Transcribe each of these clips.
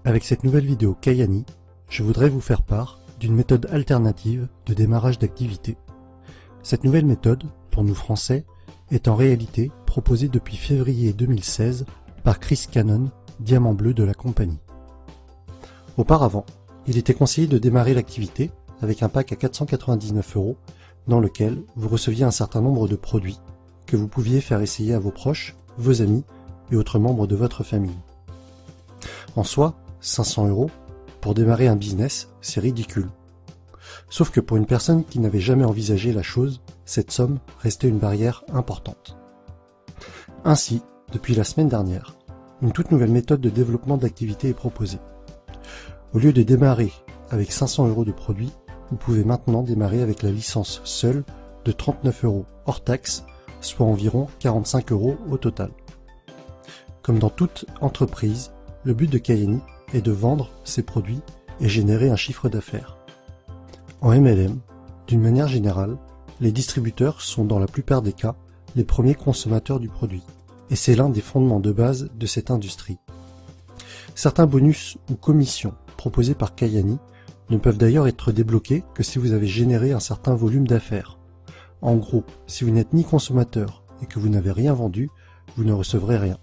Avec cette nouvelle vidéo Kayani, je voudrais vous faire part d'une méthode alternative de démarrage d'activité. Cette nouvelle méthode, pour nous Français, est en réalité proposée depuis février 2016 par Chris Cannon, diamant bleu de la compagnie. Auparavant, il était conseillé de démarrer l'activité avec un pack à 499 € dans lequel vous receviez un certain nombre de produits que vous pouviez faire essayer à vos proches, vos amis et autres membres de votre famille. En soi, 500 € pour démarrer un business, c'est ridicule. Sauf que pour une personne qui n'avait jamais envisagé la chose, cette somme restait une barrière importante. Ainsi, depuis la semaine dernière, une toute nouvelle méthode de développement d'activité est proposée. Au lieu de démarrer avec 500 € de produits, vous pouvez maintenant démarrer avec la licence seule de 39 € hors taxe, soit environ 45 € au total. Comme dans toute entreprise, le but de Kayani est de vendre ses produits et générer un chiffre d'affaires. En MLM, d'une manière générale, les distributeurs sont dans la plupart des cas les premiers consommateurs du produit, et c'est l'un des fondements de base de cette industrie. Certains bonus ou commissions proposés par Kayani ne peuvent d'ailleurs être débloqués que si vous avez généré un certain volume d'affaires. En gros, si vous n'êtes ni consommateur et que vous n'avez rien vendu, vous ne recevrez rien.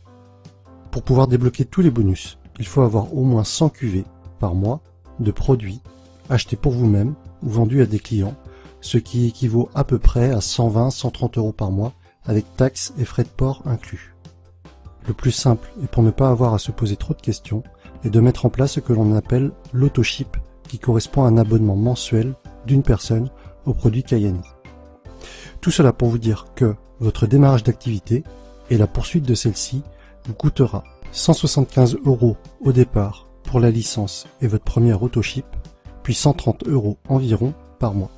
Pour pouvoir débloquer tous les bonus, il faut avoir au moins 100 cuvées par mois de produits achetés pour vous-même ou vendus à des clients, ce qui équivaut à peu près à 120-130 € par mois avec taxes et frais de port inclus. Le plus simple, et pour ne pas avoir à se poser trop de questions, est de mettre en place ce que l'on appelle l'autoship, qui correspond à un abonnement mensuel d'une personne au produit Kayani. Tout cela pour vous dire que votre démarrage d'activité et la poursuite de celle-ci vous coûtera 175 € au départ pour la licence et votre première autoship, puis 130 € environ par mois.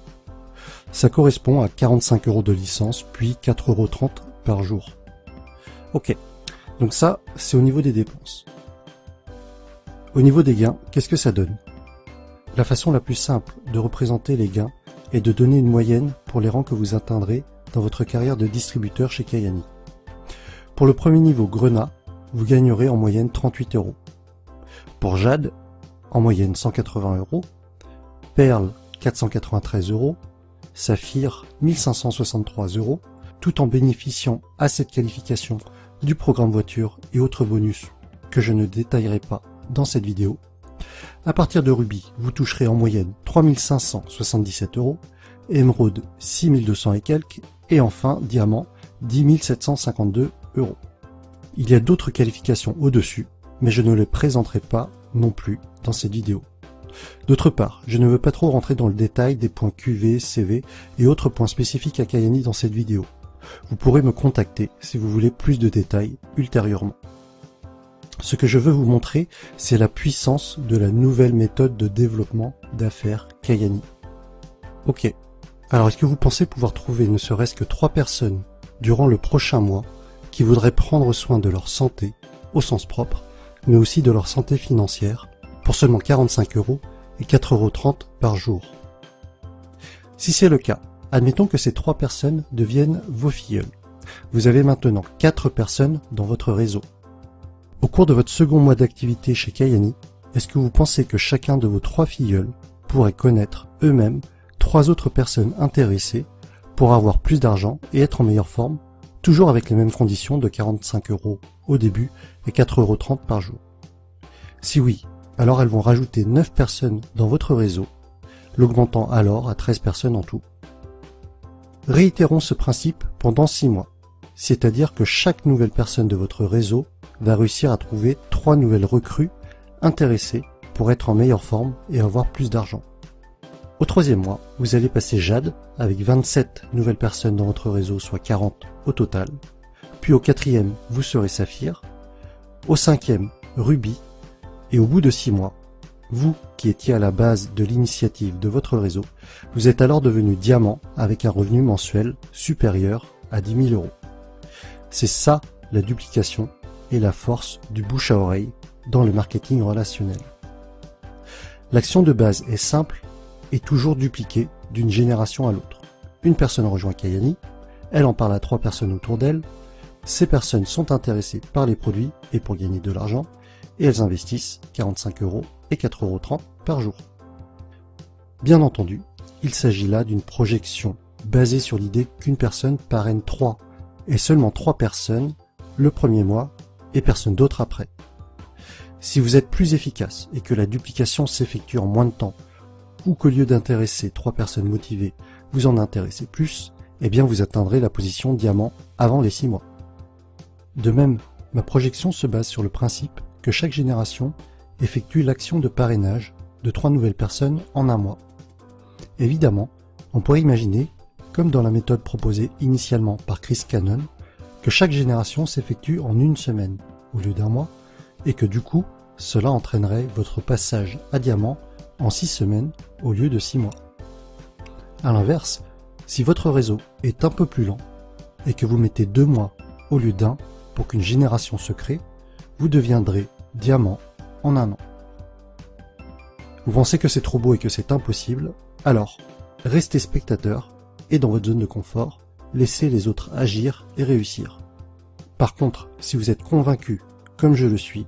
Ça correspond à 45 € de licence, puis 4,30 € par jour. Ok, donc ça, c'est au niveau des dépenses. Au niveau des gains, qu'est-ce que ça donne? La façon la plus simple de représenter les gains est de donner une moyenne pour les rangs que vous atteindrez dans votre carrière de distributeur chez Kayani. Pour le premier niveau Grenat, vous gagnerez en moyenne 38 €. Pour Jade, en moyenne 180 €, Perle 493 €, Saphir 1563 €, tout en bénéficiant à cette qualification du programme voiture et autres bonus que je ne détaillerai pas dans cette vidéo. À partir de Ruby, vous toucherez en moyenne 3577 €, Émeraude 6200 et quelques, et enfin Diamant 10 752 €. Il y a d'autres qualifications au-dessus, mais je ne les présenterai pas non plus dans cette vidéo. D'autre part, je ne veux pas trop rentrer dans le détail des points QV, CV et autres points spécifiques à Kayani dans cette vidéo. Vous pourrez me contacter si vous voulez plus de détails ultérieurement. Ce que je veux vous montrer, c'est la puissance de la nouvelle méthode de développement d'affaires Kayani. Ok, alors est-ce que vous pensez pouvoir trouver ne serait-ce que 3 personnes durant le prochain mois qui voudraient prendre soin de leur santé, au sens propre, mais aussi de leur santé financière, pour seulement 45 € et 4,30 € par jour? Si c'est le cas, admettons que ces 3 personnes deviennent vos filleuls. Vous avez maintenant 4 personnes dans votre réseau. Au cours de votre second mois d'activité chez Kayani, est-ce que vous pensez que chacun de vos 3 filleuls pourrait connaître eux-mêmes 3 autres personnes intéressées pour avoir plus d'argent et être en meilleure forme, toujours avec les mêmes conditions de 45 € au début et 4,30 € par jour? Si oui, alors elles vont rajouter 9 personnes dans votre réseau, l'augmentant alors à 13 personnes en tout. Réitérons ce principe pendant 6 mois, c'est-à-dire que chaque nouvelle personne de votre réseau va réussir à trouver 3 nouvelles recrues intéressées pour être en meilleure forme et avoir plus d'argent. Au 3e mois, vous allez passer Jade avec 27 nouvelles personnes dans votre réseau, soit 40 au total. Puis au 4e, vous serez Saphir. Au 5e, Ruby. Et au bout de 6 mois, vous qui étiez à la base de l'initiative de votre réseau, vous êtes alors devenu Diamant avec un revenu mensuel supérieur à 10 000 €. C'est ça la duplication et la force du bouche à oreille dans le marketing relationnel. L'action de base est simple et toujours dupliquée d'une génération à l'autre. Une personne rejoint Kayani, elle en parle à 3 personnes autour d'elle, ces personnes sont intéressées par les produits et pour gagner de l'argent, et elles investissent 45 € et 4,30 € par jour. Bien entendu, il s'agit là d'une projection basée sur l'idée qu'une personne parraine 3 et seulement 3 personnes le premier mois et personne d'autre après. Si vous êtes plus efficace et que la duplication s'effectue en moins de temps, ou qu'au lieu d'intéresser 3 personnes motivées, vous en intéressez plus, eh bien vous atteindrez la position diamant avant les 6 mois. De même, ma projection se base sur le principe que chaque génération effectue l'action de parrainage de 3 nouvelles personnes en un mois. Évidemment, on pourrait imaginer, comme dans la méthode proposée initialement par Chris Cannon, que chaque génération s'effectue en une semaine au lieu d'un mois, et que du coup, cela entraînerait votre passage à diamant en 6 semaines au lieu de 6 mois. À l'inverse, si votre réseau est un peu plus lent et que vous mettez 2 mois au lieu d'un pour qu'une génération se crée, vous deviendrez diamant en un an. Vous pensez que c'est trop beau et que c'est impossible? Alors, restez spectateur et dans votre zone de confort, laissez les autres agir et réussir. Par contre, si vous êtes convaincu, comme je le suis,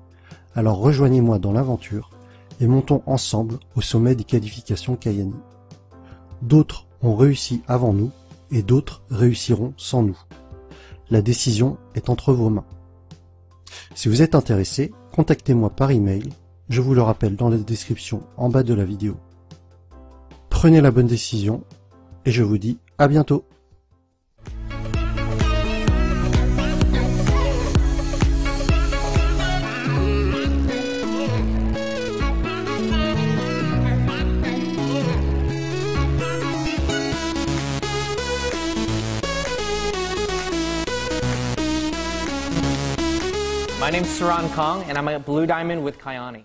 alors rejoignez-moi dans l'aventure et montons ensemble au sommet des qualifications Kayani. D'autres ont réussi avant nous et d'autres réussiront sans nous. La décision est entre vos mains. Si vous êtes intéressé, contactez-moi par email, je vous le rappelle dans la description en bas de la vidéo. Prenez la bonne décision et je vous dis à bientôt. My name's Saran Kong, and I'm a Blue Diamond with Kayani.